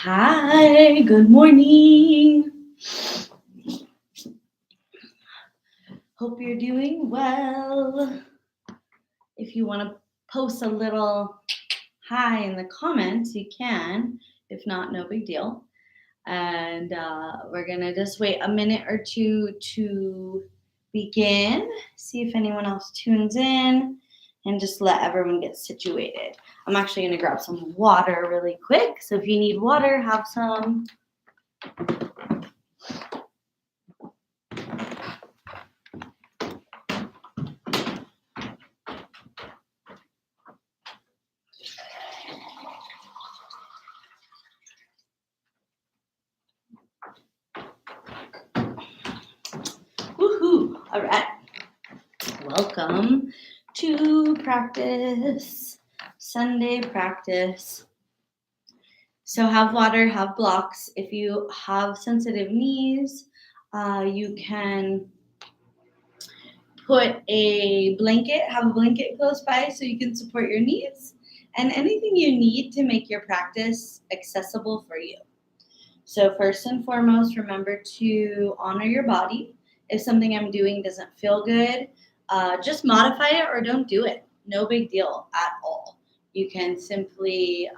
Hi, good morning. Hope you're doing well. If you want to post a little hi in the comments, you can. If not, no big deal. And we're going to just wait a minute or two to begin, see if anyone else tunes in, and just let everyone get situated. I'm actually going to grab some water really quick. So if you need water, have some. Woohoo! All right. Welcome to practice, Sunday practice. So have water, have blocks. If you have sensitive knees, you can have a blanket close by so you can support your knees and anything you need to make your practice accessible for you. So first and foremost, remember to honor your body. If something I'm doing doesn't feel good, just modify it or don't do it. No big deal at all. You can simply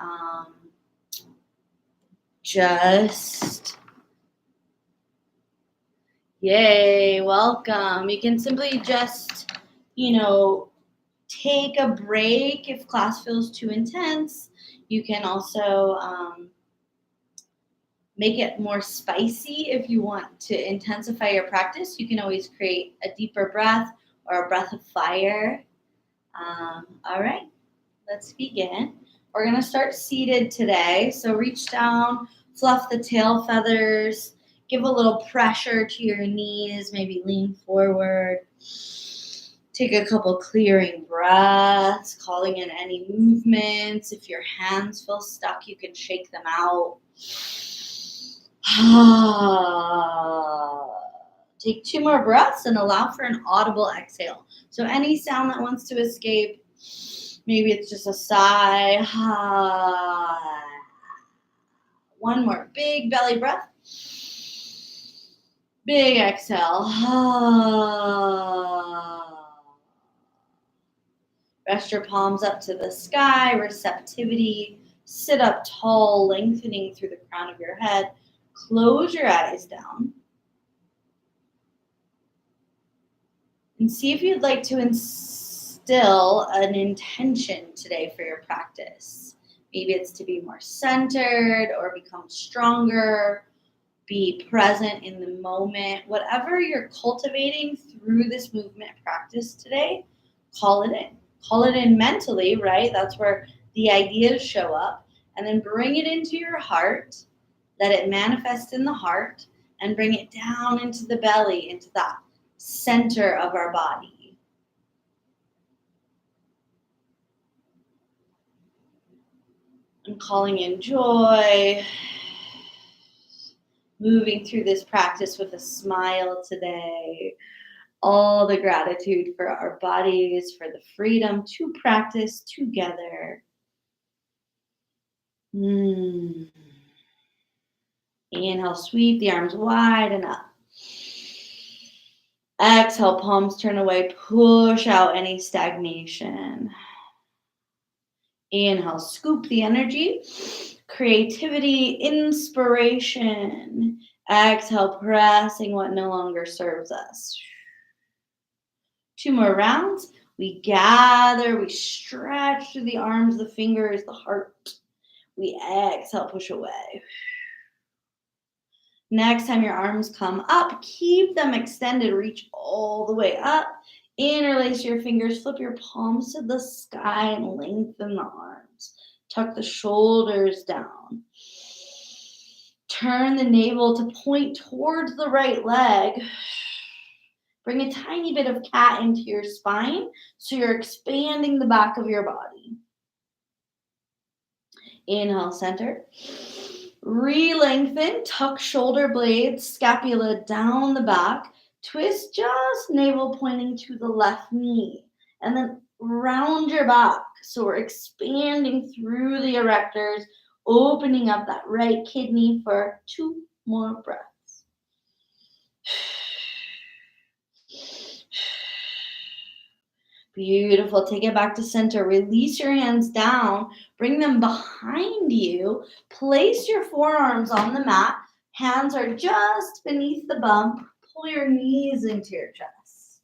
welcome. You can simply just, take a break if class feels too intense. You can also make it more spicy if you want to intensify your practice. You can always create a deeper breath or a breath of fire. All right, let's begin. We're going to start seated today. So reach down, fluff the tail feathers, give a little pressure to your knees, maybe lean forward. Take a couple clearing breaths, calling in any movements. If your hands feel stuck, you can shake them out. Take 2 more breaths and allow for an audible exhale. So any sound that wants to escape, maybe it's just a sigh. One more big belly breath. Big exhale. Rest your palms up to the sky, receptivity. Sit up tall, lengthening through the crown of your head. Close your eyes down. And see if you'd like to instill an intention today for your practice. Maybe it's to be more centered or become stronger, be present in the moment. Whatever you're cultivating through this movement practice today, call it in. Call it in mentally, right? That's where the ideas show up. And then bring it into your heart. Let it manifest in the heart and bring it down into the belly, into that center of our body. I'm calling in joy. Moving through this practice with a smile today. All the gratitude for our bodies, for the freedom to practice together. Inhale, sweep the arms wide and up. Exhale, palms turn away. Push out any stagnation. Inhale, scoop the energy. Creativity, inspiration. Exhale, pressing what no longer serves us. 2 more rounds. We gather, we stretch through the arms, the fingers, the heart. We exhale, push away. Next time your arms come up, keep them extended, reach all the way up. Interlace your fingers, flip your palms to the sky and lengthen the arms. Tuck the shoulders down. Turn the navel to point towards the right leg. Bring a tiny bit of cat into your spine so you're expanding the back of your body. Inhale, center. Re-lengthen, tuck shoulder blades, scapula down the back. Twist just navel pointing to the left knee. And then round your back. So we're expanding through the erectors, opening up that right kidney for 2 more breaths. Beautiful. Take it back to center. Release your hands down. Bring them behind you. Place your forearms on the mat. Hands are just beneath the bum. Pull your knees into your chest.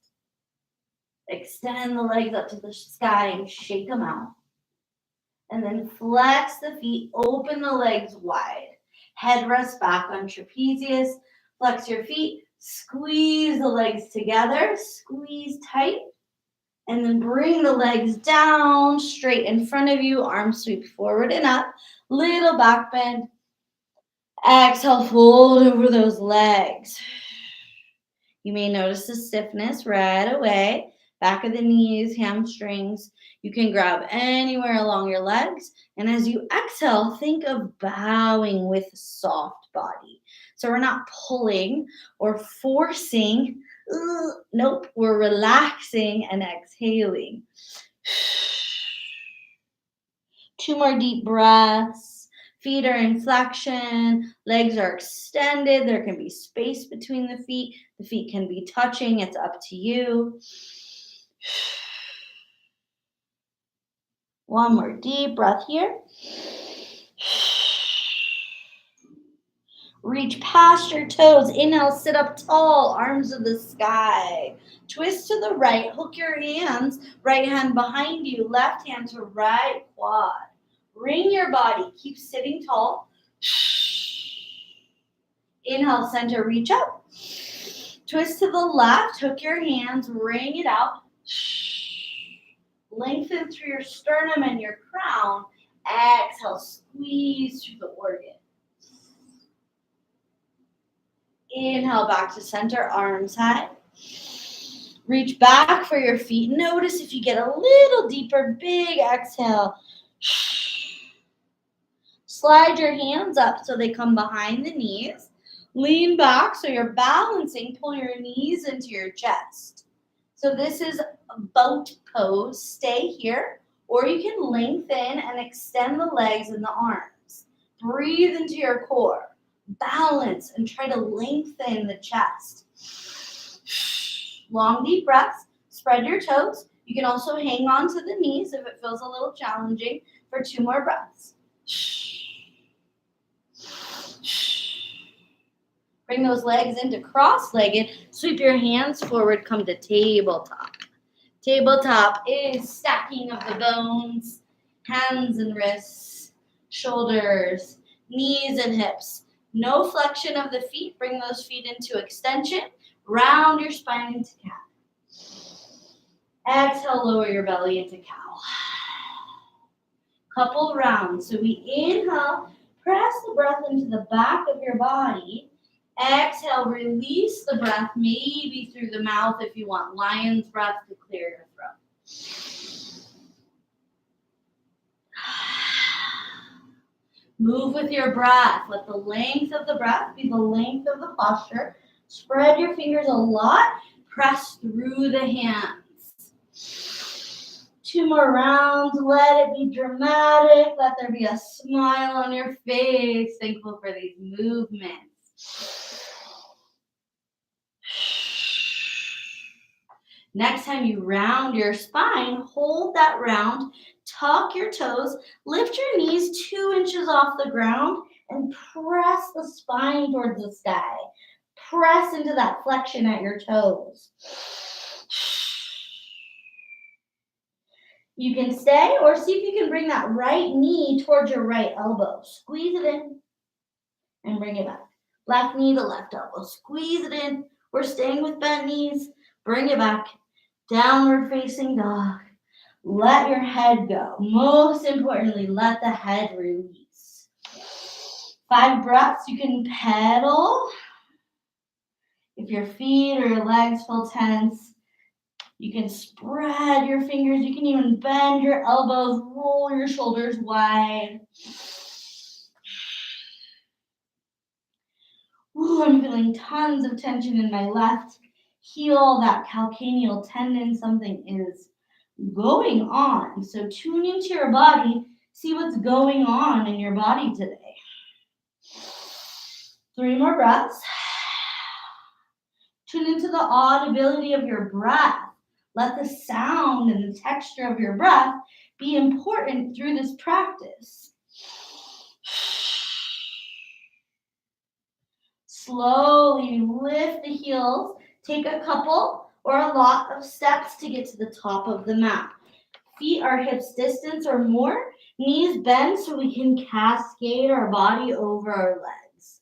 Extend the legs up to the sky and shake them out. And then flex the feet. Open the legs wide. Head rests back on trapezius. Flex your feet. Squeeze the legs together. Squeeze tight. And then bring the legs down, straight in front of you. Arms sweep forward and up. Little back bend. Exhale, fold over those legs. You may notice the stiffness right away. Back of the knees, hamstrings. You can grab anywhere along your legs. And as you exhale, think of bowing with a soft body. So we're not pulling or forcing. Nope, we're relaxing and exhaling. 2 more deep breaths. Feet are in flexion. Legs are extended. There can be space between the feet. The feet can be touching. It's up to you. 1 more deep breath here. Reach past your toes. Inhale, sit up tall, arms to the sky. Twist to the right, hook your hands. Right hand behind you, left hand to right quad. Ring your body, keep sitting tall. Inhale, center, reach up. Twist to the left, hook your hands, ring it out. Lengthen through your sternum and your crown. Exhale, squeeze through the organ. Inhale, back to center, arms high. Reach back for your feet. Notice if you get a little deeper, big exhale. Slide your hands up so they come behind the knees. Lean back so you're balancing. Pull your knees into your chest. So this is a boat pose. Stay here, or you can lengthen and extend the legs and the arms. Breathe into your core. Balance and try to lengthen the chest. Long, deep breaths. Spread your toes. You can also hang on to the knees if it feels a little challenging for 2 more breaths. Bring those legs into cross-legged. Sweep your hands forward. Come to tabletop. Tabletop is stacking of the bones, hands and wrists, shoulders, knees and hips. No flexion of the feet. Bring those feet into extension. Round your spine into cat. Exhale, lower your belly into cow. Couple rounds. So we inhale, press the breath into the back of your body. Exhale, release the breath, maybe through the mouth if you want lion's breath to clear your throat. Move with your breath. Let the length of the breath be the length of the posture. Spread your fingers a lot. Press through the hands. 2 more rounds. Let it be dramatic. Let there be a smile on your face. Thankful for these movements. Next time you round your spine, hold that round, tuck your toes, lift your knees 2 inches off the ground, and press the spine towards the sky. Press into that flexion at your toes. You can stay or see if you can bring that right knee towards your right elbow. Squeeze it in and bring it back. Left knee to left elbow. Squeeze it in. We're staying with bent knees. Bring it back. Downward facing dog. Let your head go. Most importantly, let the head release. 5 breaths. You can pedal. If your feet or your legs feel tense, you can spread your fingers. You can even bend your elbows, roll your shoulders wide. Ooh, I'm feeling tons of tension in my left heel, that calcaneal tendon. Something is going on. So tune into your body. See what's going on in your body today. 3 more breaths. Tune into the audibility of your breath. Let the sound and the texture of your breath be important through this practice. Slowly lift the heels. Take a couple or a lot of steps to get to the top of the mat. Feet are hips distance or more. Knees bend so we can cascade our body over our legs.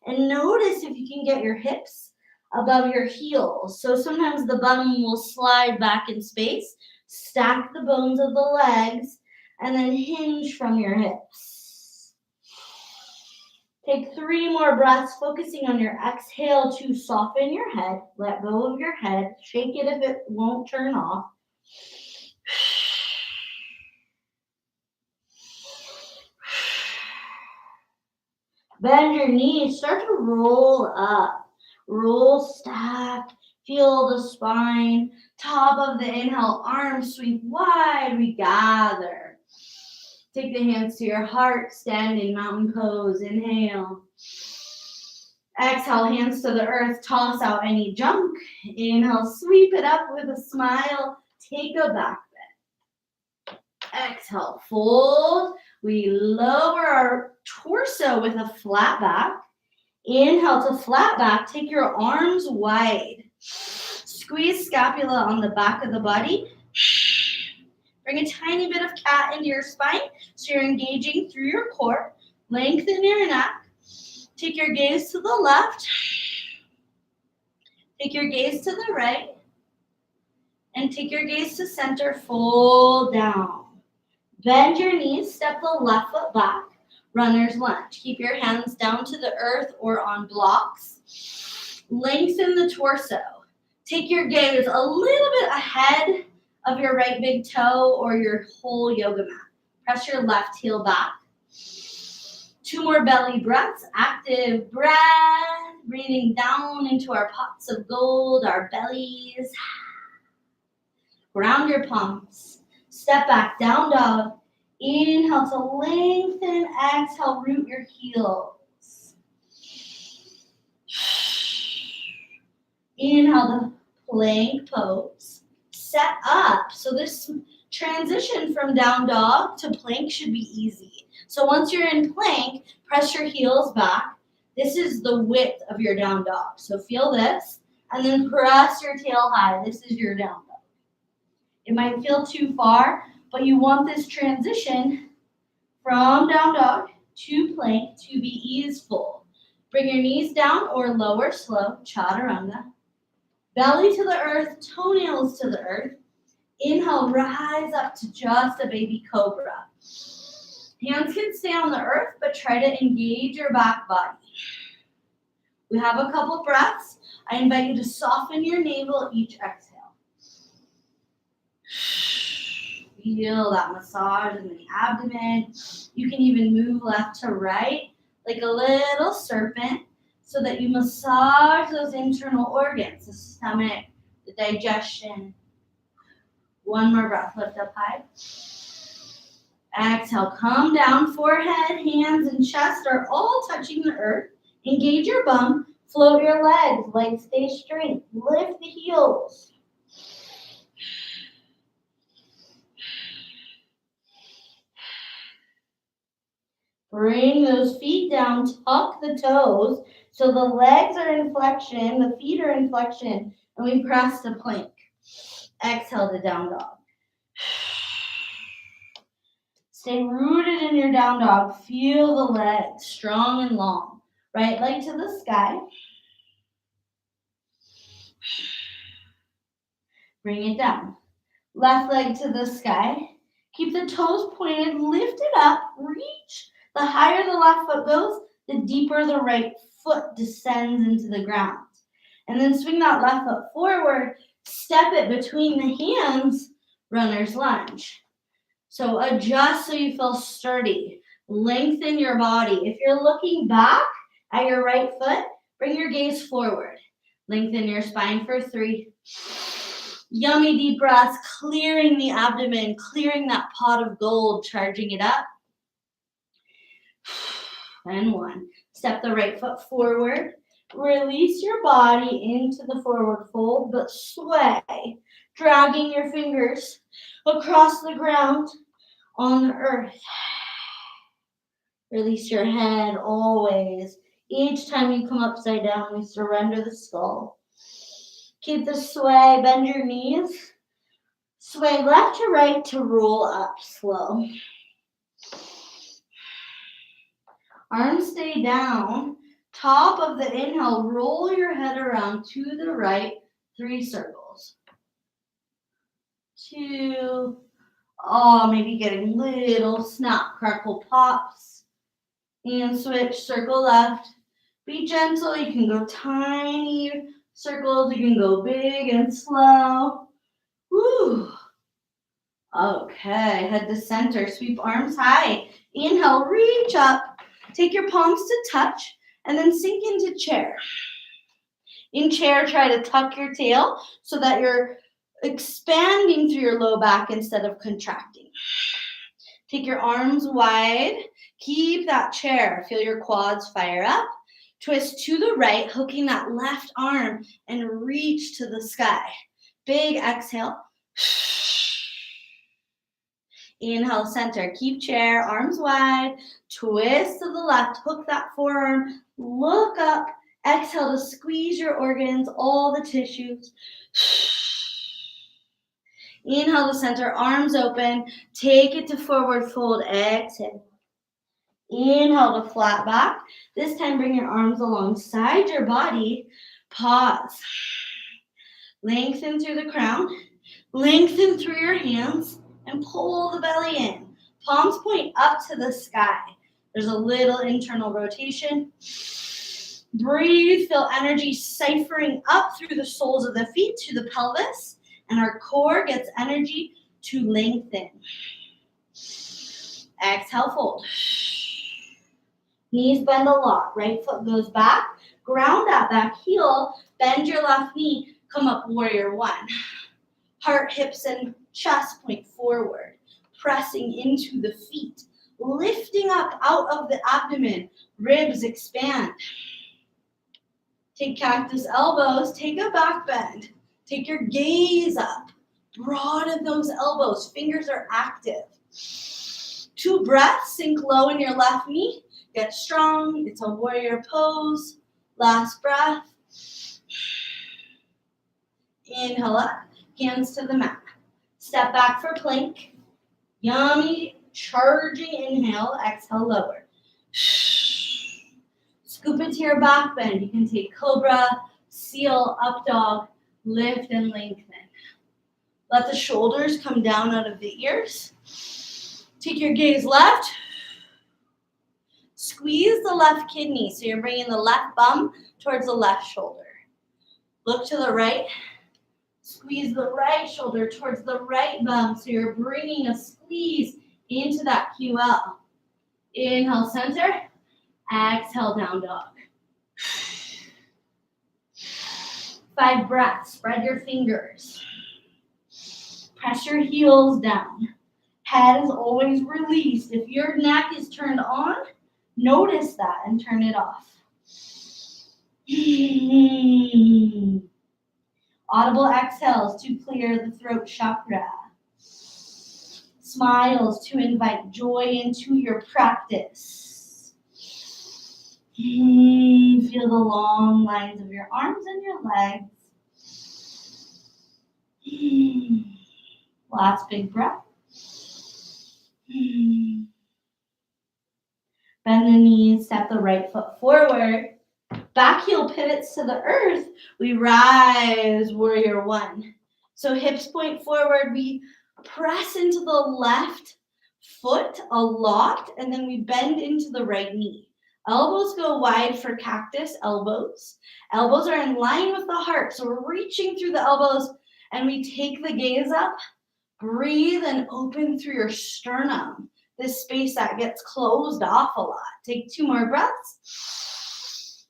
And notice if you can get your hips above your heels. So sometimes the bum will slide back in space. Stack the bones of the legs and then hinge from your hips. Take 3 more breaths, focusing on your exhale to soften your head. Let go of your head. Shake it if it won't turn off. Bend your knees. Start to roll up. Roll, stack. Feel the spine. Top of the inhale, arms sweep wide. We gather. Take the hands to your heart. Stand in mountain pose. Inhale. Exhale, hands to the earth. Toss out any junk. Inhale, sweep it up with a smile. Take a back bend. Exhale, fold. We lower our torso with a flat back. Inhale to flat back. Take your arms wide. Squeeze scapula on the back of the body. Bring a tiny bit of cat into your spine so you're engaging through your core. Lengthen your neck. Take your gaze to the left. Take your gaze to the right. And take your gaze to center. Fold down. Bend your knees. Step the left foot back. Runner's lunge. Keep your hands down to the earth or on blocks. Lengthen the torso. Take your gaze a little bit ahead of your right big toe or your whole yoga mat. Press your left heel back. 2 more belly breaths. Active breath. Breathing down into our pots of gold, our bellies. Ground your palms. Step back, down dog. Inhale to lengthen. Exhale, root your heels. Inhale to plank pose. Set up. So this transition from down dog to plank should be easy. So once you're in plank, press your heels back. This is the width of your down dog. So feel this, and then press your tail high. This is your down dog. It might feel too far, but you want this transition from down dog to plank to be easeful. Bring your knees down or lower slow, chaturanga. Belly to the earth, toenails to the earth. Inhale, rise up to just a baby cobra. Hands can stay on the earth, but try to engage your back body. We have a couple breaths. I invite you to soften your navel each exhale. Feel that massage in the abdomen. You can even move left to right like a little serpent so that you massage those internal organs, the stomach, the digestion. 1 more breath, lift up high. Exhale, come down, forehead, hands, and chest are all touching the earth. Engage your bum, float your legs stay straight. Lift the heels. Bring those feet down, tuck the toes so the legs are in flexion, the feet are in flexion, and we press to plank. Exhale to down dog. Stay rooted in your down dog. Feel the legs strong and long. Right leg to the sky. Bring it down. Left leg to the sky. Keep the toes pointed. Lift it up. Reach. The higher the left foot goes, the deeper the right foot descends into the ground. And then swing that left foot forward. Step it between the hands. Runner's lunge. So adjust so you feel sturdy. Lengthen your body. If you're looking back at your right foot, bring your gaze forward. Lengthen your spine for 3. Yummy deep breaths, clearing the abdomen, clearing that pot of gold, charging it up. And 1. Step the right foot forward. Release your body into the forward fold, but sway, dragging your fingers across the ground on the earth. Release your head always. Each time you come upside down, we surrender the skull. Keep the sway, bend your knees. Sway left to right to roll up slow. Arms stay down. Top of the inhale, roll your head around to the right, 3 circles. 2, maybe getting little snap, crackle pops. And switch, circle left. Be gentle, you can go tiny circles, you can go big and slow. Woo. Okay, head to center, sweep arms high. Inhale, reach up. Take your palms to touch and then sink into chair. In chair, try to tuck your tail so that you're expanding through your low back instead of contracting. Take your arms wide. Keep that chair. Feel your quads fire up. Twist to the right, hooking that left arm and reach to the sky. Big exhale. Inhale, center. Keep chair, arms wide. Twist to the left, hook that forearm. Look up. Exhale to squeeze your organs, all the tissues. Inhale to center, arms open. Take it to forward fold. Exhale. Inhale to flat back. This time, bring your arms alongside your body. Pause. Lengthen through the crown. Lengthen through your hands and pull the belly in. Palms point up to the sky. There's a little internal rotation. Breathe, feel energy ciphering up through the soles of the feet to the pelvis, and our core gets energy to lengthen. Exhale, fold. Knees bend a lot. Right foot goes back. Ground that back heel. Bend your left knee. Come up, warrior 1. Heart, hips, and chest point forward. Pressing into the feet. Lifting up out of the abdomen. Ribs expand. Take cactus elbows. Take a back bend. Take your gaze up. Broaden those elbows. Fingers are active. 2 breaths. Sink low in your left knee. Get strong. It's a warrior pose. Last breath. Inhale up. Hands to the mat. Step back for plank. Yummy, charging inhale. Exhale, lower. Scoop into your back bend. You can take cobra, seal, up dog, lift and lengthen. Let the shoulders come down out of the ears. Take your gaze left. Squeeze the left kidney. So you're bringing the left bum towards the left shoulder. Look to the right. Squeeze the right shoulder towards the right bum. So you're bringing a squeeze into that QL. Inhale, center. Exhale, down dog. 5 breaths. Spread your fingers. Press your heels down. Head is always released. If your neck is turned on, notice that and turn it off. Audible exhales to clear the throat chakra. Smiles to invite joy into your practice. Feel the long lines of your arms and your legs. Last big breath. Bend the knees, step the right foot forward. Back heel pivots to the earth. We rise, warrior 1. So hips point forward. We press into the left foot a lot, and then we bend into the right knee. Elbows go wide for cactus elbows. Elbows are in line with the heart. So we're reaching through the elbows, and we take the gaze up. Breathe and open through your sternum. This space that gets closed off a lot. Take 2 more breaths.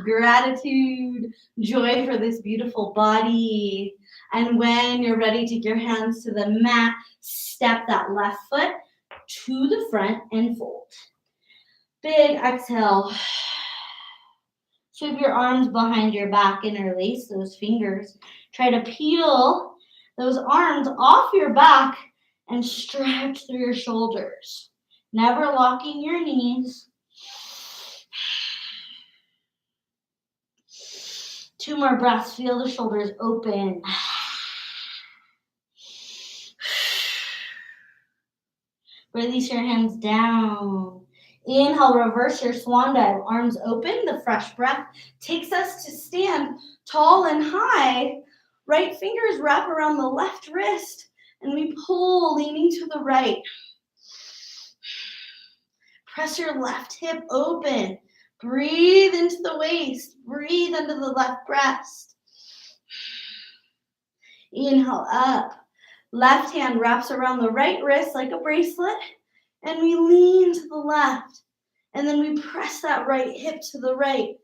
Gratitude, joy for this beautiful body. And when you're ready, take your hands to the mat. Step that left foot to the front and fold. Big exhale. Sweep your arms behind your back, interlace those fingers. Try to peel those arms off your back and stretch through your shoulders. Never locking your knees. 2 more breaths. Feel the shoulders open. Release your hands down. Inhale, reverse your swan dive. Arms open. The fresh breath takes us to stand tall and high. Right fingers wrap around the left wrist, and we pull, leaning to the right. Press your left hip open. Breathe into the waist. Breathe into the left breast. Inhale up. Left hand wraps around the right wrist like a bracelet, and we lean to the left. And then we press that right hip to the right.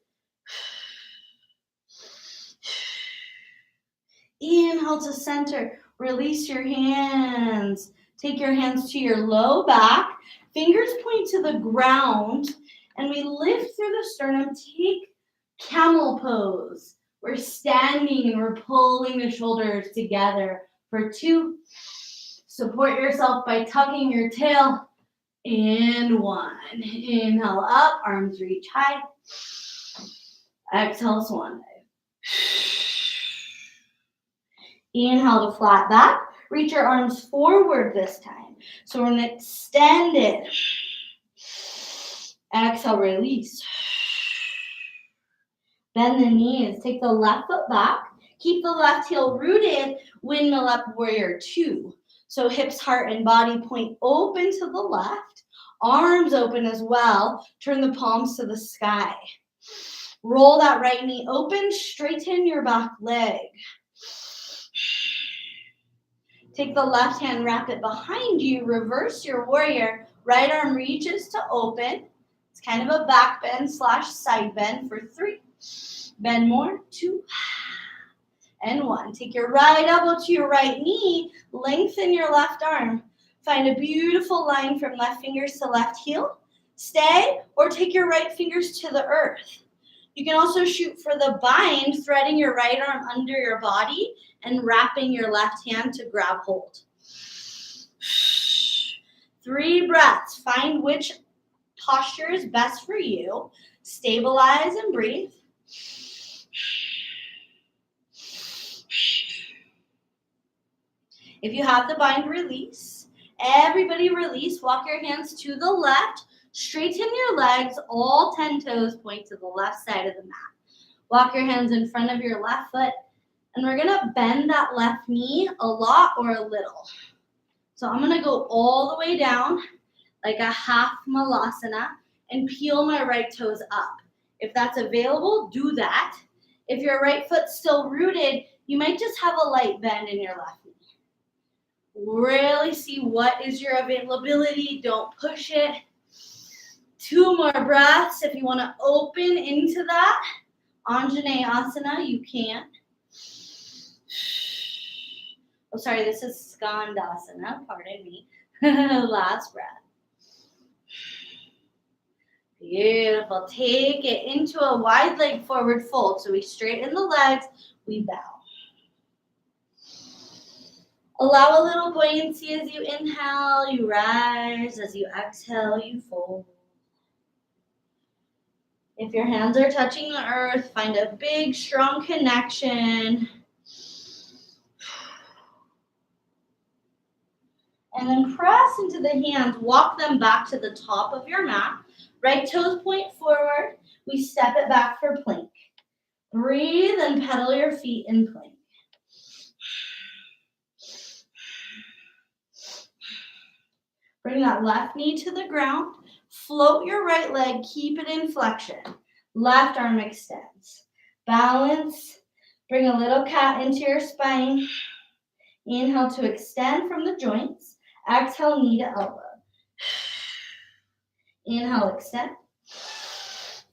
Inhale to center. Release your hands. Take your hands to your low back. Fingers point to the ground. And we lift through the sternum. Take camel pose. We're standing and we're pulling the shoulders together for 2. Support yourself by tucking your tail. And 1. Inhale up. Arms reach high. Exhale, swan dive. Inhale to flat back. Reach your arms forward this time. So we're going to extend it. Exhale, release. Bend the knees. Take the left foot back. Keep the left heel rooted. Windmill up, warrior 2. So hips, heart, and body point open to the left. Arms open as well. Turn the palms to the sky. Roll that right knee open. Straighten your back leg. Take the left hand, wrap it behind you. Reverse your warrior. Right arm reaches to open. It's kind of a back bend / side bend for 3. Bend more. 2. And 1. Take your right elbow to your right knee. Lengthen your left arm. Find a beautiful line from left fingers to left heel. Stay or take your right fingers to the earth. You can also shoot for the bind, threading your right arm under your body and wrapping your left hand to grab hold. 3 breaths. Find which posture is best for you. Stabilize and breathe. If you have the bind, release. Everybody release. Walk your hands to the left. Straighten your legs. All 10 toes point to the left side of the mat. Walk your hands in front of your left foot. And we're going to bend that left knee a lot or a little. So I'm going to go all the way down like a half malasana and peel my right toes up. If that's available, do that. If your right foot's still rooted, you might just have a light bend in your left knee. Really see what is your availability. Don't push it. 2 more breaths. If you want to open into that Anjaneyasana, you can. Oh, sorry, this is Skandasana. Pardon me. Last breath. Beautiful. Take it into a wide leg forward fold. So we straighten the legs, we bow. Allow a little buoyancy as you inhale, you rise. As you exhale, you fold. If your hands are touching the earth, find a big, strong connection. And then press into the hands. Walk them back to the top of your mat. Right toes point forward. We step it back for plank. Breathe and pedal your feet in plank. Bring that left knee to the ground. Float your right leg. Keep it in flexion. Left arm extends. Balance. Bring a little cat into your spine. Inhale to extend from the joints. Exhale, knee to elbow. Inhale, extend.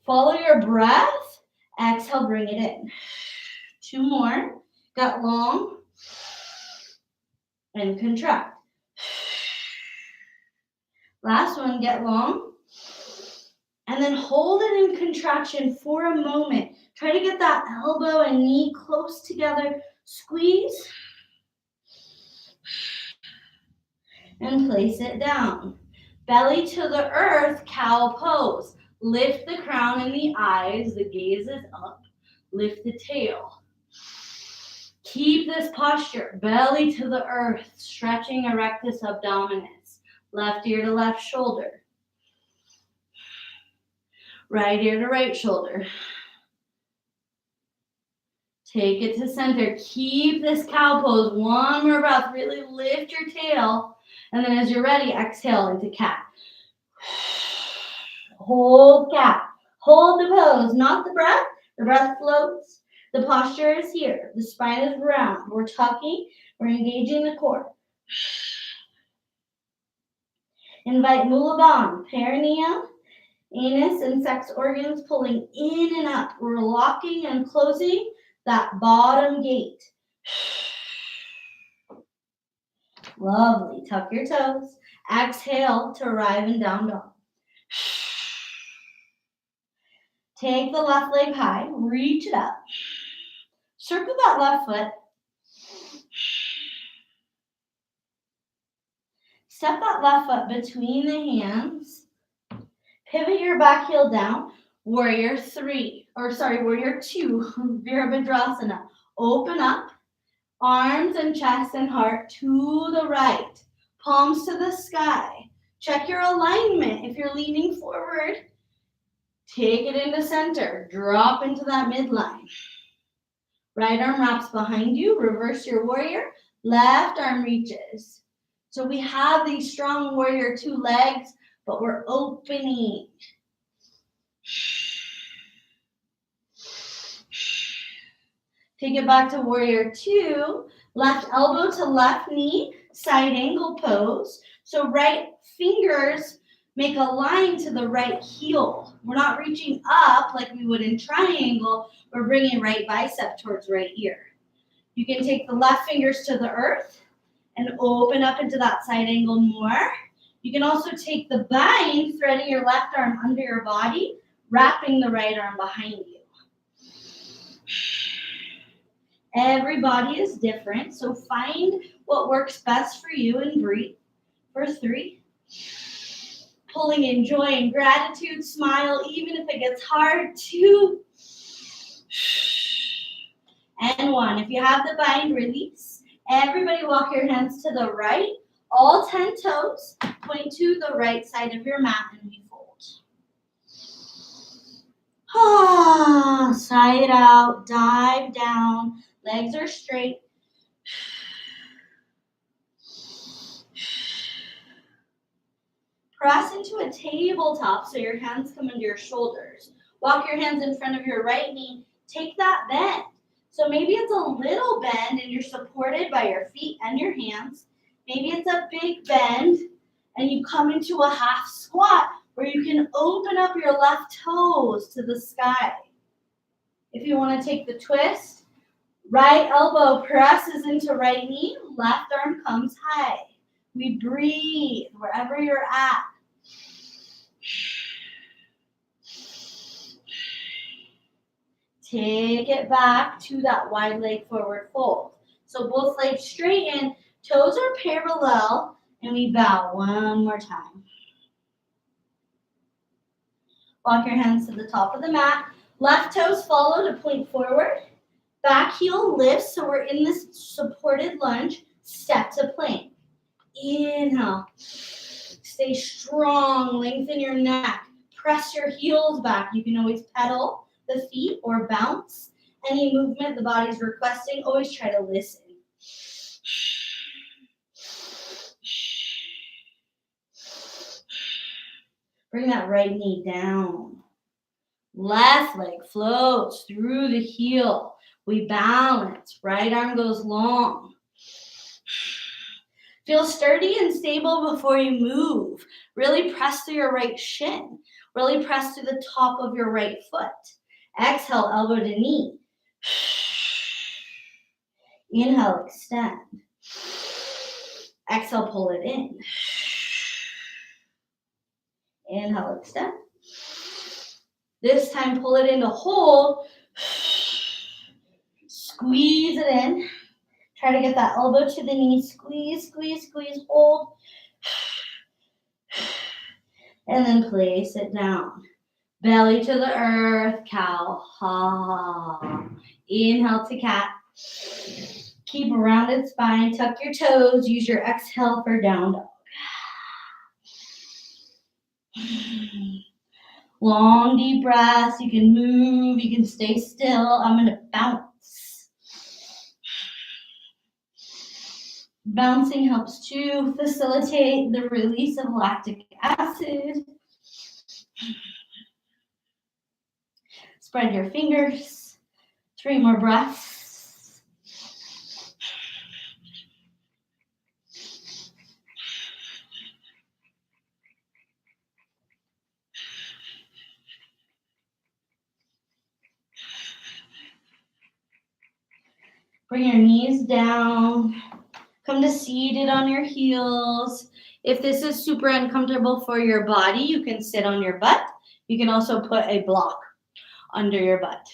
Follow your breath. Exhale, bring it in. 2 more. Gut long. And contract. Last one, get long And then hold it in contraction for a moment. Try to get that elbow and knee close together. Squeeze. And place it down. Belly to the earth, cow pose. Lift the crown and the eyes, the gaze is up. Lift the tail. Keep this posture, belly to the earth, stretching erectus abdominis. Left ear to left shoulder. Right ear to right shoulder. Take it to center. Keep this cow pose. One more breath. Really lift your tail. And then as you're ready, exhale into cat. Hold cat. Hold the pose, not the breath. The breath floats. The posture is here. The spine is round. We're tucking. We're engaging the core. Invite Mula Bandha, perineum, anus, and sex organs pulling in and up. We're locking and closing that bottom gate. Lovely. Tuck your toes. Exhale to arrive in down dog. Take the left leg high. Reach it up. Circle that left foot. Step that left foot between the hands. Pivot your back heel down. Warrior two. Virabhadrasana. Open up. Arms and chest and heart to the right. Palms to the sky. Check your alignment. If you're leaning forward, take it into center. Drop into that midline. Right arm wraps behind you. Reverse your warrior. Left arm reaches. So we have these strong warrior two legs, but we're opening. Take it back to warrior two. Left elbow to left knee. Side angle pose. So right fingers make a line to the right heel. We're not reaching up like we would in triangle. We're bringing right bicep towards right ear. You can take the left fingers to the earth and open up into that side angle more. You can also take the bind, threading your left arm under your body, wrapping the right arm behind you. Every body is different, so find what works best for you and breathe. For 3. Pulling in joy and gratitude, smile even if it gets hard. 2. And 1. If you have the bind, release. Everybody walk your hands to the right. All 10 toes point to the right side of your mat and we fold. Sigh it out. Dive down. Legs are straight. Press into a tabletop so your hands come under your shoulders. Walk your hands in front of your right knee. Take that bend. So maybe it's a little bend and you're supported by your feet and your hands. Maybe it's a big bend and you come into a half squat where you can open up your left toes to the sky. If you want to take the twist, right elbow presses into right knee, left arm comes high. We breathe wherever you're at. Take it back to that wide leg forward fold. So both legs straighten, toes are parallel, and we bow one more time. Walk your hands to the top of the mat. Left toes follow to point forward. Back heel lifts, so we're in this supported lunge. Step to plank. Inhale. Stay strong. Lengthen your neck. Press your heels back. You can always pedal the feet or bounce. Any movement the body's requesting, always try to listen. Bring that right knee down. Left leg floats through the heel. We balance. Right arm goes long. Feel sturdy and stable before you move. Really press through your right shin. Really press through the top of your right foot. Exhale, elbow to knee. Inhale, extend. Exhale, pull it in. Inhale, extend. This time, pull it into hold. Squeeze it in. Try to get that elbow to the knee. Squeeze, squeeze, squeeze, hold. And then place it down. Belly to the earth, cow. Ha. Inhale to cat. Keep a rounded spine. Tuck your toes. Use your exhale for down dog. Long, deep breaths. You can move. You can stay still. I'm going to bounce. Bouncing helps to facilitate the release of lactic acid. Spread your fingers. 3 more breaths. Bring your knees down. Come to seated on your heels. If this is super uncomfortable for your body, you can sit on your butt. You can also put a block under your butt.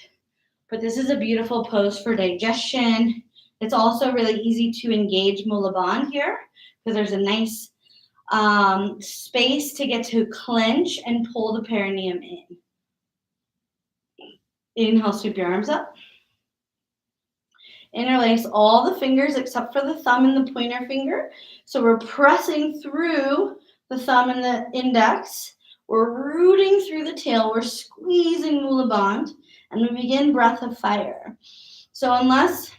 But this is a beautiful pose for digestion. It's also really easy to engage Mula Bandh here because there's a nice space to get to clench and pull the perineum in. Inhale, sweep your arms up. Interlace all the fingers except for the thumb and the pointer finger. So we're pressing through the thumb and the index. We're rooting through the tail. We're squeezing Mula Bandh. And we begin breath of fire. So unless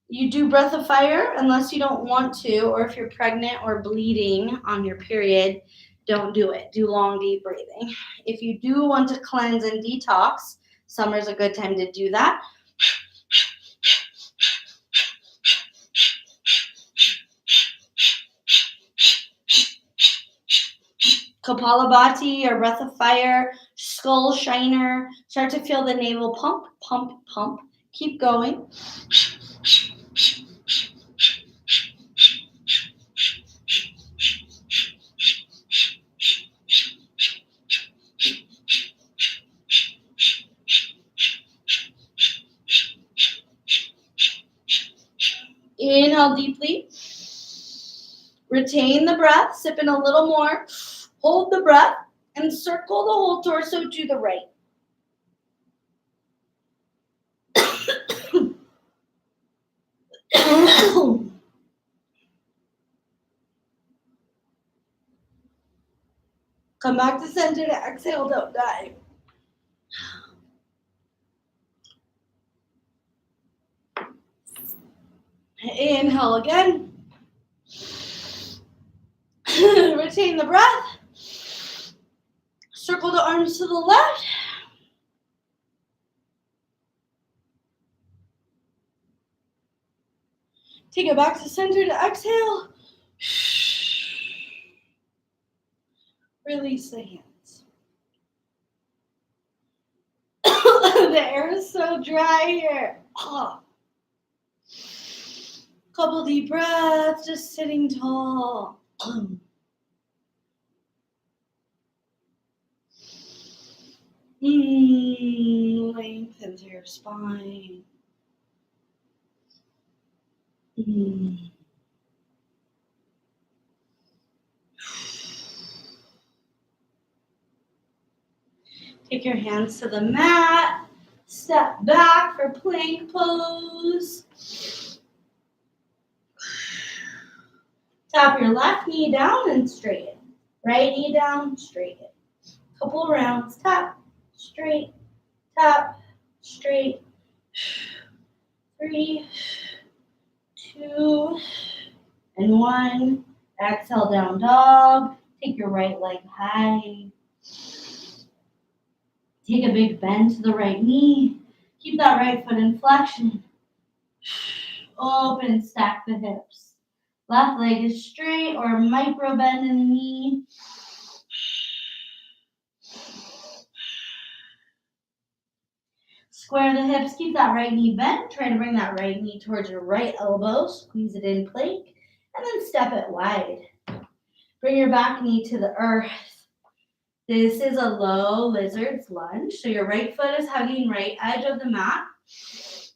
you do breath of fire, unless you don't want to, or if you're pregnant or bleeding on your period, don't do it. Do long, deep breathing. If you do want to cleanse and detox, summer's a good time to do that. Kapalabhati or breath of fire, skull shiner. Start to feel the navel pump, pump, pump. Keep going. Inhale deeply. Retain the breath. Sip in a little more. Hold the breath and circle the whole torso to the right. Come back to center to exhale, don't die. Inhale again. Retain the breath. Circle the arms to the left. Take it back to center to exhale. Release the hands. The air is so dry here. Couple deep breaths, just sitting tall. Lengthen through your spine. Take your hands to the mat. Step back for plank pose. Tap your left knee down and straighten. Right knee down, straighten. Couple rounds. Tap, straight, tap, straight. 3, 2, and 1. Exhale, down dog. Take your right leg high. Take a big bend to the right knee. Keep that right foot in flexion. Open, stack the hips. Left leg is straight or micro bend in the knee. Square the hips. Keep that right knee bent. Try to bring that right knee towards your right elbow. Squeeze it in plank. And then step it wide. Bring your back knee to the earth. This is a low lizard's lunge. So your right foot is hugging right edge of the mat.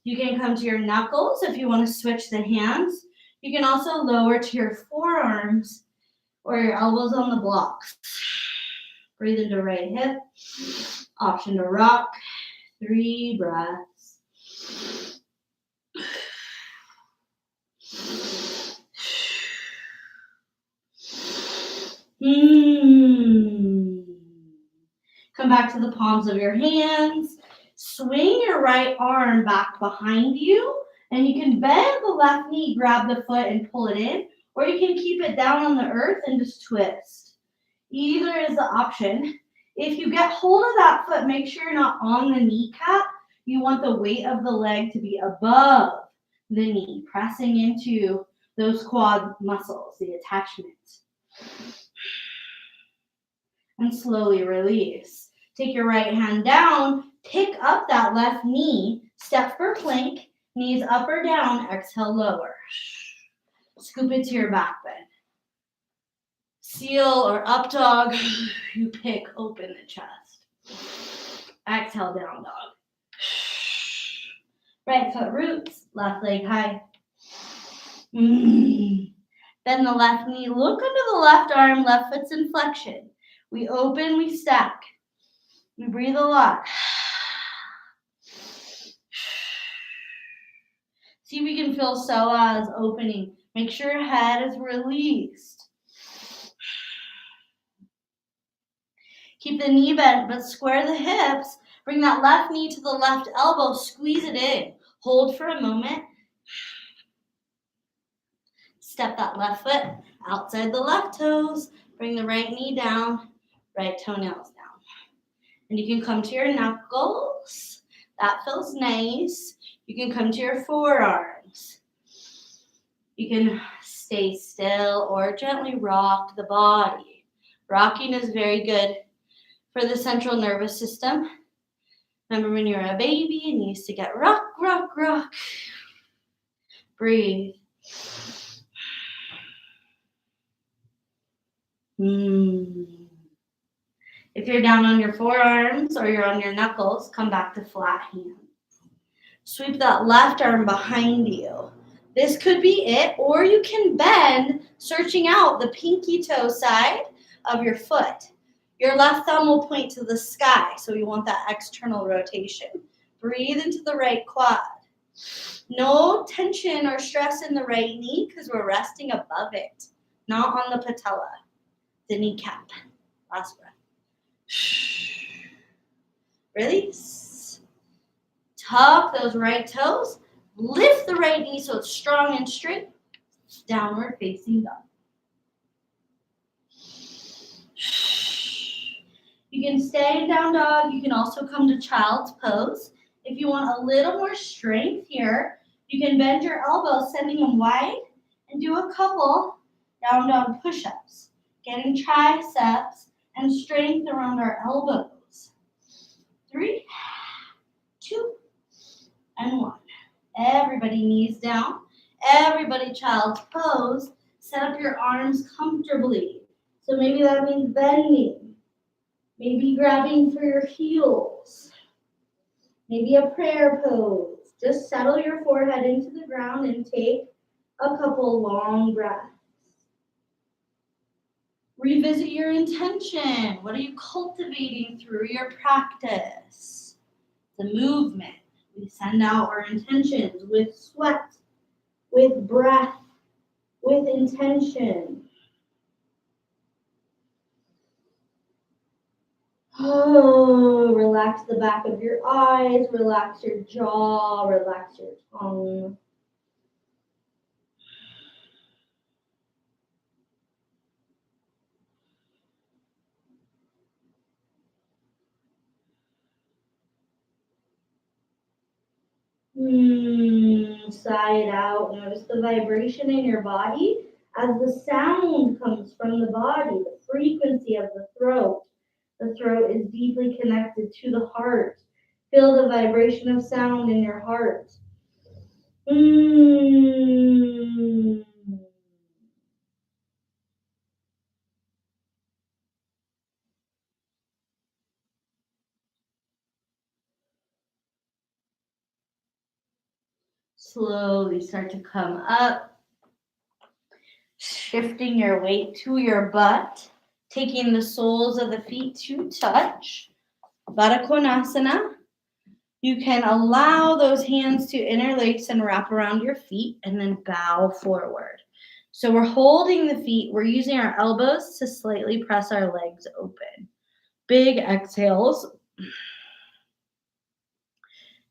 You can come to your knuckles if you want to switch the hands. You can also lower to your forearms or your elbows on the blocks. Breathe into right hip. Option to rock. 3 breaths. Come back to the palms of your hands. Swing your right arm back behind you, and you can bend the left knee, grab the foot and pull it in, or you can keep it down on the earth and just twist. Either is the option. If you get hold of that foot, make sure you're not on the kneecap. You want the weight of the leg to be above the knee, pressing into those quad muscles, the attachment. And slowly release. Take your right hand down, pick up that left knee, step for plank, knees up or down, exhale, lower. Scoop it to your back bend. Seal or up dog, you pick open the chest. Exhale, down dog. Right foot roots, left leg high. Bend the left knee, look under the left arm, left foot's in flexion. We open, we stack. We breathe a lot. See if we can feel psoas opening. Make sure your head is released. Keep the knee bent, but square the hips. Bring that left knee to the left elbow. Squeeze it in. Hold for a moment. Step that left foot outside the left toes. Bring the right knee down, right toenails down. And you can come to your knuckles. That feels nice. You can come to your forearms. You can stay still or gently rock the body. Rocking is very good for the central nervous system. Remember when you were a baby and you used to get rock, rock, rock. Breathe. If you're down on your forearms or you're on your knuckles, come back to flat hands. Sweep that left arm behind you. This could be it, or you can bend, searching out the pinky toe side of your foot. Your left thumb will point to the sky, so you want that external rotation. Breathe into the right quad. No tension or stress in the right knee because we're resting above it, not on the patella, the kneecap. Last breath. Release. Tuck those right toes. Lift the right knee so it's strong and straight. Downward facing dog. You can stay in down dog. You can also come to child's pose. If you want a little more strength here, you can bend your elbows, sending them wide, and do a couple down dog push-ups, getting triceps and strength around our elbows. 3, 2, and 1. Everybody knees down. Everybody child's pose. Set up your arms comfortably. So maybe that means bending. Maybe grabbing for your heels. Maybe a prayer pose. Just settle your forehead into the ground and take a couple long breaths. Revisit your intention. What are you cultivating through your practice? The movement. We send out our intentions with sweat, with breath, with intention. Oh, relax the back of your eyes, relax your jaw, relax your tongue. Sigh it out. Notice the vibration in your body as the sound comes from the body, the frequency of the throat. The throat is deeply connected to the heart. Feel the vibration of sound in your heart. Slowly start to come up, shifting your weight to your butt, taking the soles of the feet to touch. Baddha Konasana. You can allow those hands to interlace and wrap around your feet and then bow forward. So we're holding the feet. We're using our elbows to slightly press our legs open. Big exhales.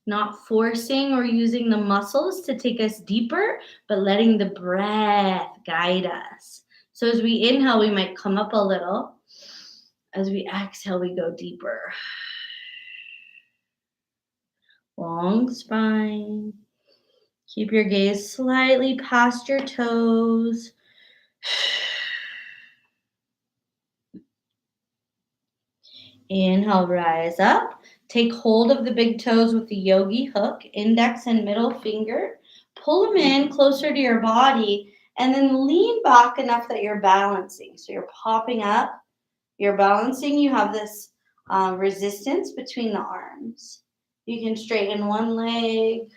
Not forcing or using the muscles to take us deeper, but letting the breath guide us. So as we inhale, we might come up a little. As we exhale, we go deeper. Long spine. Keep your gaze slightly past your toes. Inhale, rise up. Take hold of the big toes with the yogi hook, index and middle finger. Pull them in closer to your body and then lean back enough that you're balancing. So you're popping up, you're balancing. You have this resistance between the arms. You can straighten one leg.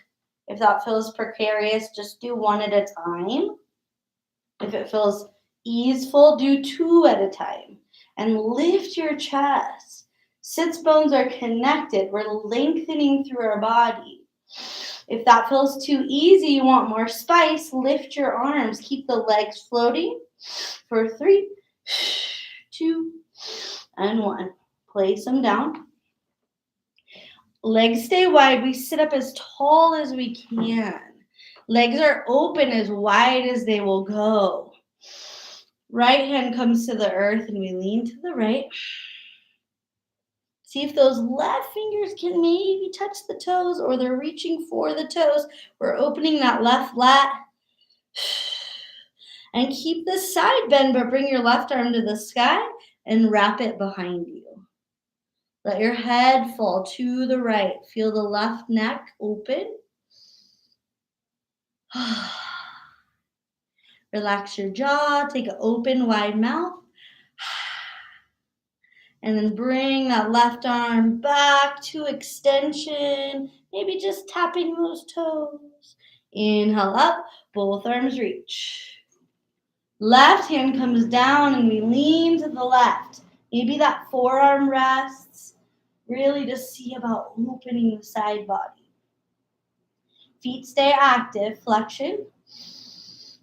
If that feels precarious, just do one at a time. If it feels easeful, do two at a time. And lift your chest. Sits bones are connected. We're lengthening through our body. If that feels too easy, you want more spice, lift your arms. Keep the legs floating for 3, 2, and 1. Place them down. Legs stay wide. We sit up as tall as we can. Legs are open as wide as they will go. Right hand comes to the earth and we lean to the right. See if those left fingers can maybe touch the toes or they're reaching for the toes. We're opening that left lat. And keep the side bend, but bring your left arm to the sky and wrap it behind you. Let your head fall to the right. Feel the left neck open. Relax your jaw. Take an open, wide mouth. And then bring that left arm back to extension. Maybe just tapping those toes. Inhale up. Both arms reach. Left hand comes down and we lean to the left. Maybe that forearm rests. Really just see about opening the side body. Feet stay active. Flexion.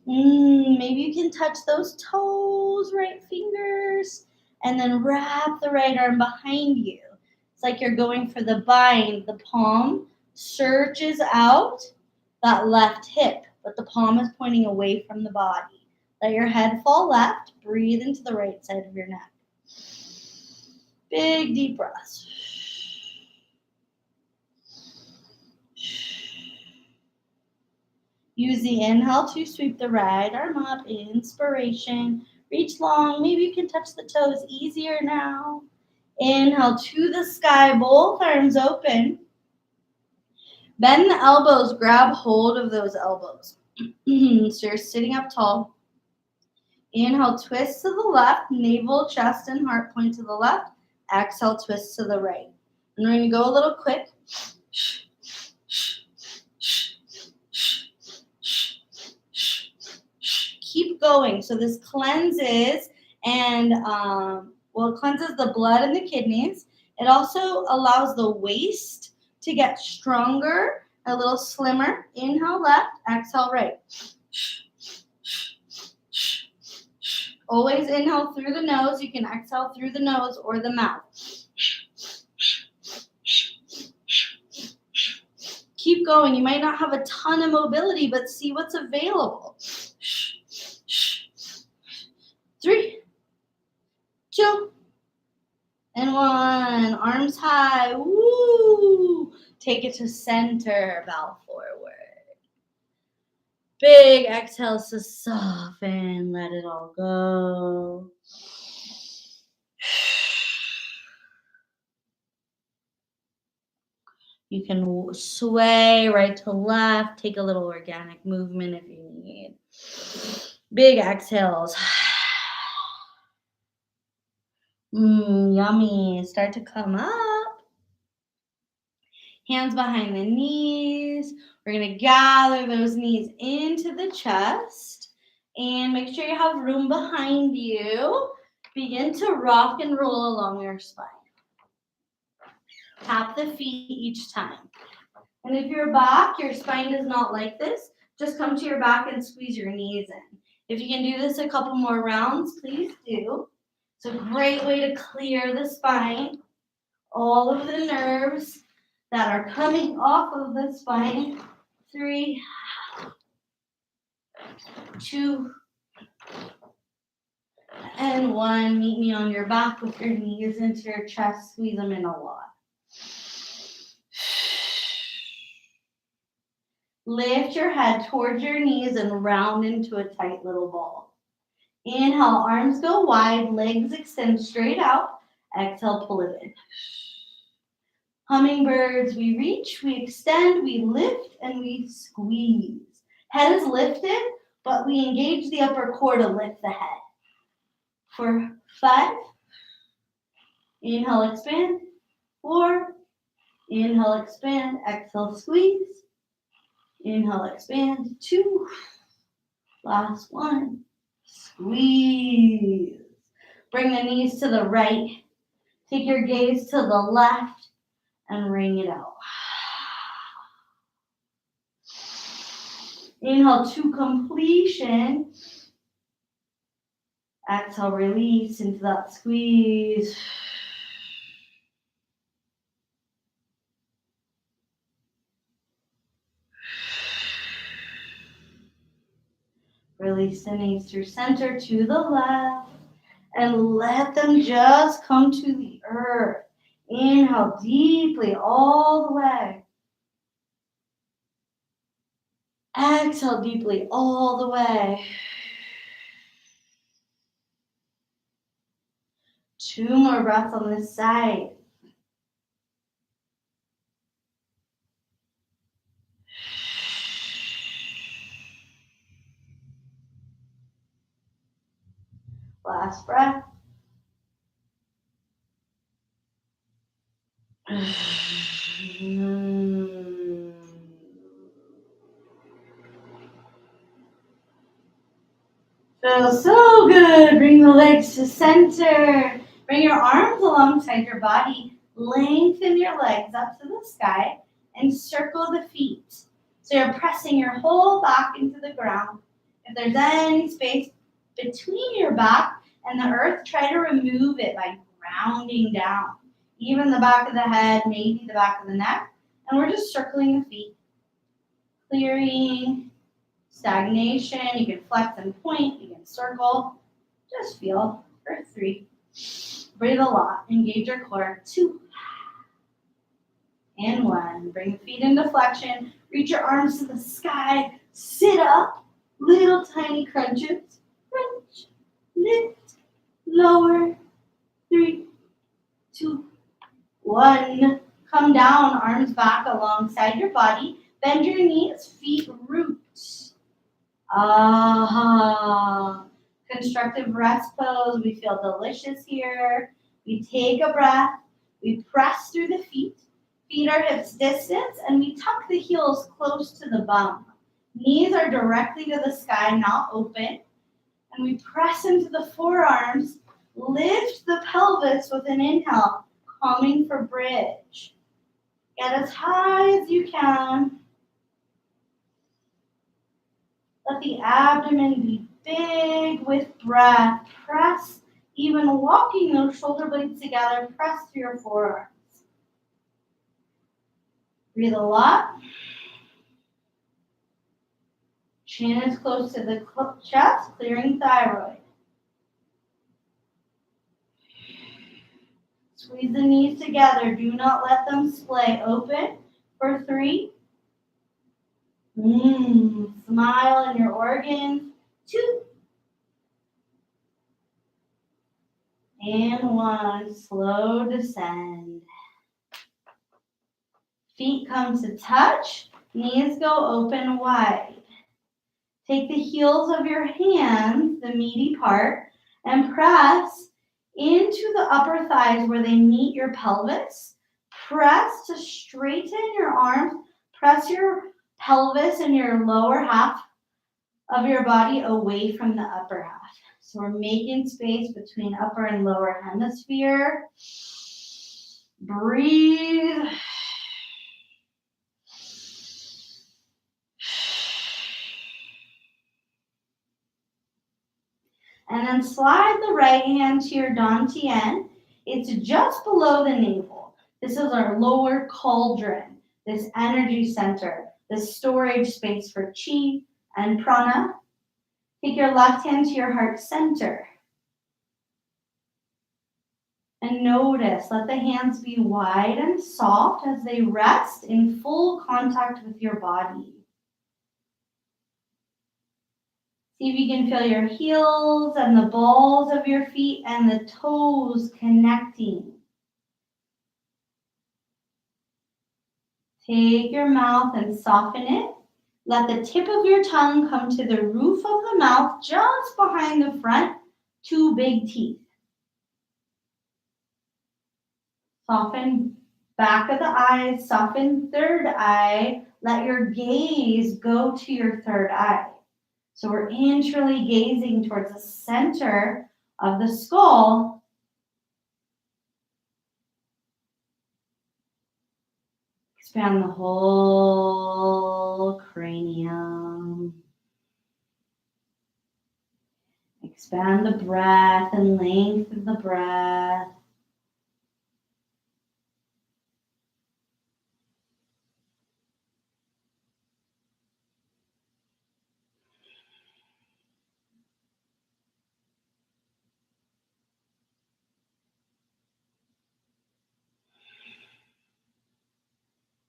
Maybe you can touch those toes, right fingers, and then wrap the right arm behind you. It's like you're going for the bind. The palm searches out that left hip, but the palm is pointing away from the body. Let your head fall left. Breathe into the right side of your neck. Big deep breaths. Use the inhale to sweep the right arm up. Inspiration. Reach long. Maybe you can touch the toes easier now. Inhale to the sky. Both arms open. Bend the elbows. Grab hold of those elbows. So you're sitting up tall. Inhale, twist to the left. Navel, chest, and heart point to the left. Exhale, twist to the right. And we're going to go a little quick. Keep going. So this cleanses and it cleanses the blood in the kidneys. It also allows the waist to get stronger, a little slimmer. Inhale left, exhale right. Always inhale through the nose. You can exhale through the nose or the mouth. Keep going. You might not have a ton of mobility, but see what's available. 3, 2, and 1. Arms high. Woo! Take it to center. Bow forward. Big exhales to soften. Let it all go. You can sway right to left. Take a little organic movement if you need. Big exhales. Yummy. Start to come up. Hands behind the knees. We're going to gather those knees into the chest and make sure you have room behind you. Begin to rock and roll along your spine. Tap the feet each time. And if your back, your spine is not like this, just come to your back and squeeze your knees in. If you can do this a couple more rounds, please do. It's a great way to clear the spine, all of the nerves that are coming off of the spine. 3, 2, and 1. Meet me on your back with your knees into your chest. Squeeze them in a lot. Lift your head towards your knees and round into a tight little ball. Inhale, arms go wide, legs extend straight out. Exhale, pull it in. Hummingbirds, we reach, we extend, we lift, and we squeeze. Head is lifted, but we engage the upper core to lift the head. For 5, inhale, expand. 4, inhale, expand. Exhale, squeeze. Inhale, expand. 2, last 1. Squeeze. Bring the knees to the right. Take your gaze to the left and wring it out. Inhale to completion. Exhale, release into that squeeze. Release the knees through center to the left. And let them just come to the earth. Inhale deeply all the way. Exhale deeply all the way. 2 more breaths on this side. Last breath. Feels so good. Bring the legs to center. Bring your arms alongside your body. Lengthen your legs up to the sky and circle the feet. So you're pressing your whole back into the ground. If there's any space between your back and the earth, try to remove it by grounding down. Even the back of the head, maybe the back of the neck. And we're just circling the feet. Clearing stagnation. You can flex and point. You can circle. Just feel for 3. Breathe a lot. Engage your core. 2. And 1. Bring the feet into flexion. Reach your arms to the sky. Sit up. Little tiny crunches. Crunch. Lift. Lower. 3, 2, 1. Come down. Arms back alongside your body. Bend your knees. Feet root. Constructive rest pose. We feel delicious here. We take a breath. We press through the feet. Feet are hips distance, and we tuck the heels close to the bum. Knees are directly to the sky, not open. And we press into the forearms. Lift the pelvis with an inhale, calming for bridge. Get as high as you can. Let the abdomen be big with breath. Press, even walking those shoulder blades together, press through your forearms. Breathe a lot. Chin is close to the chest, clearing thyroid. Squeeze the knees together. Do not let them splay open for 3. Smile in your organs. 2. And 1. Slow descend. Feet come to touch. Knees go open wide. Take the heels of your hands, the meaty part, and press into the upper thighs where they meet your pelvis. press to straighten your arms. Press your pelvis and your lower half of your body away from the upper half. So we're making space between upper and lower hemisphere. Breathe. And then slide the right hand to your dantian. It's just below the navel. This is our lower cauldron, this energy center, this storage space for chi and prana. Take your left hand to your heart center. And notice, let the hands be wide and soft as they rest in full contact with your body. See if you can feel your heels and the balls of your feet and the toes connecting. Take your mouth and soften it. Let the tip of your tongue come to the roof of the mouth, just behind the front, 2 big teeth. Soften back of the eyes, soften third eye. Let your gaze go to your third eye. So we're intrally gazing towards the center of the skull. Expand the whole cranium. Expand the breath and length of the breath.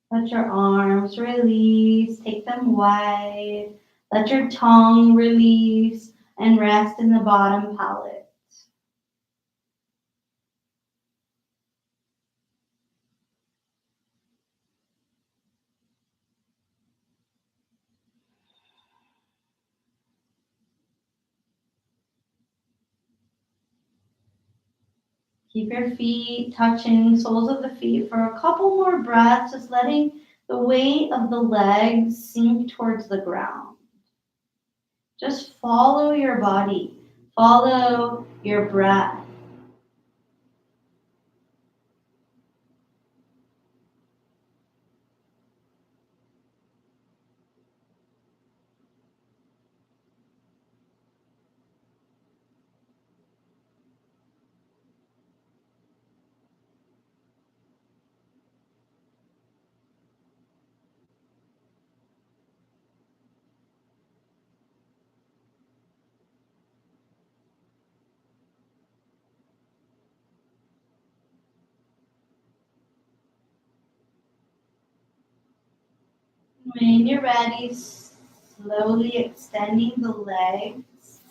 Let your arms release, take them wide. Let your tongue release and rest in the bottom palate. Keep your feet touching, soles of the feet for a couple more breaths, just letting the weight of the legs sink towards the ground. Just follow your body, follow your breath. When you're ready, slowly extending the legs,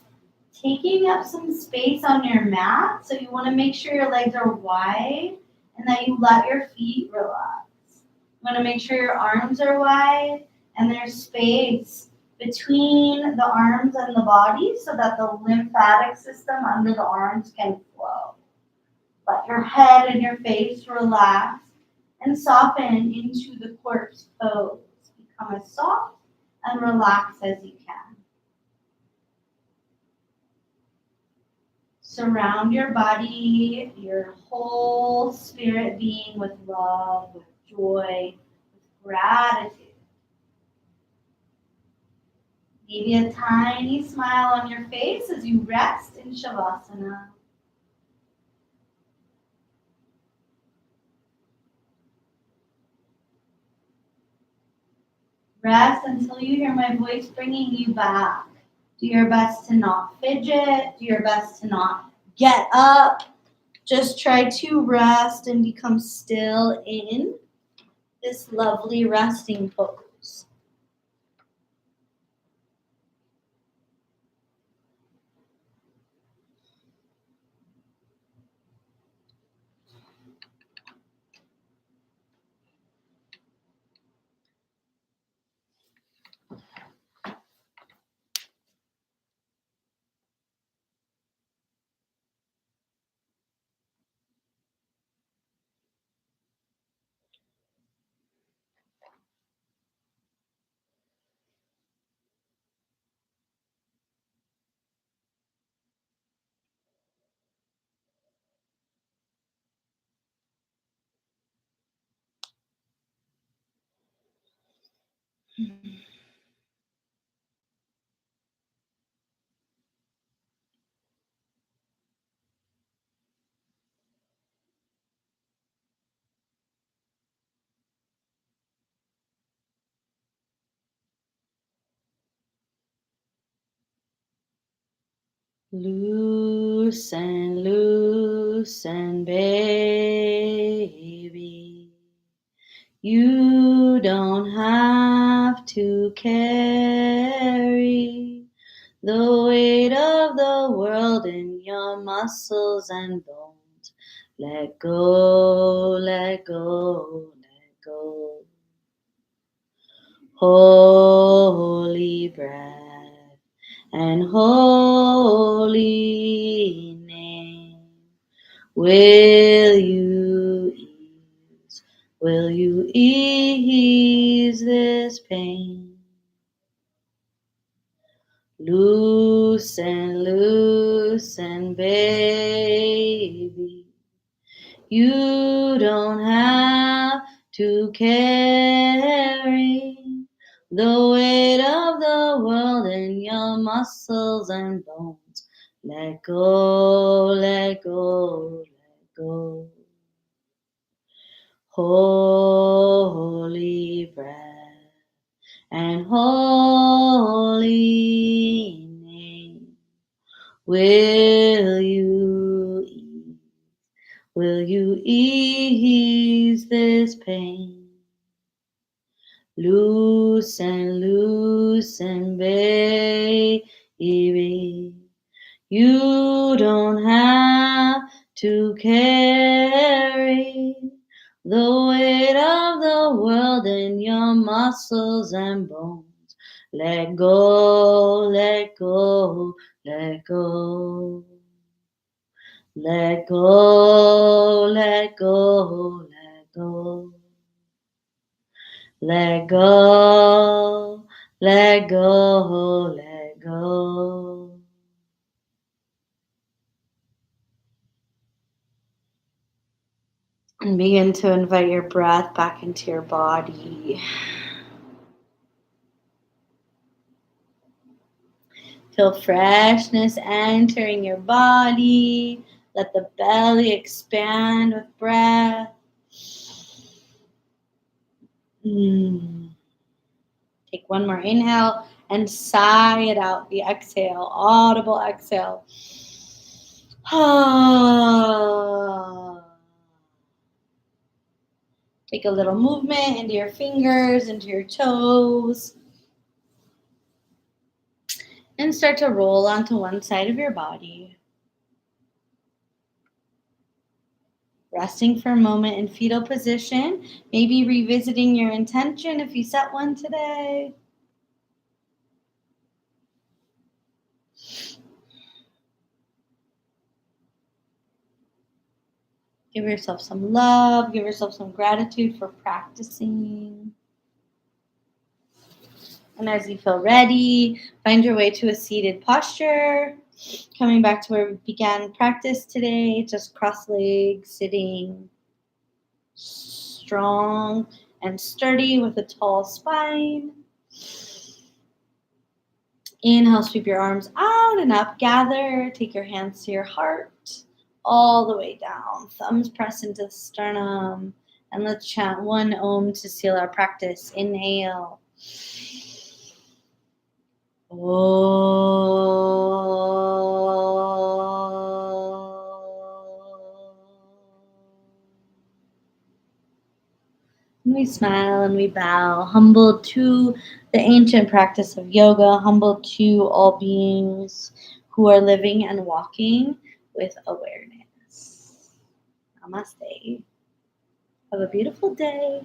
taking up some space on your mat. So you want to make sure your legs are wide and that you let your feet relax. You want to make sure your arms are wide and there's space between the arms and the body so that the lymphatic system under the arms can flow. Let your head and your face relax and soften into the corpse pose. Become as soft and relaxed as you can. Surround your body, your whole spirit being with love, with joy, with gratitude. Maybe a tiny smile on your face as you rest in Shavasana. Rest until you hear my voice bringing you back. Do your best to not fidget. Do your best to not get up. Just try to rest and become still in this lovely resting pose. Loosen, loosen, baby. You don't have to carry the weight of the world in your muscles and bones. Let go, let go, let go. Holy breath and holy name. Will you ease? Will you ease this pain? Loosen, loosen, baby. You don't have to carry the weight of the world in your muscles and bones. Let go, let go, let go. Holy breath and holy name. Will you ease? Will you ease this pain? Loosen, loosen, baby. You don't have to carry the weight of the world in your muscles and bones. Let go, let go, let go. Let go, let go, let go. Let go, let go, let go. And begin to invite your breath back into your body. Feel freshness entering your body. Let the belly expand with breath. Take one more inhale and sigh it out. The exhale, audible exhale. Take a little movement into your fingers, into your toes. And start to roll onto one side of your body. Resting for a moment in fetal position. Maybe revisiting your intention if you set one today. Give yourself some love. Give yourself some gratitude for practicing. And as you feel ready, find your way to a seated posture. Coming back to where we began practice today, just cross legs, sitting strong and sturdy with a tall spine. Inhale, sweep your arms out and up. Gather, take your hands to your heart, all the way down. Thumbs press into the sternum. And let's chant one Om to seal our practice. Inhale. And we smile and we bow, humble to the ancient practice of yoga, humble to all beings who are living and walking with awareness. Namaste. Have a beautiful day.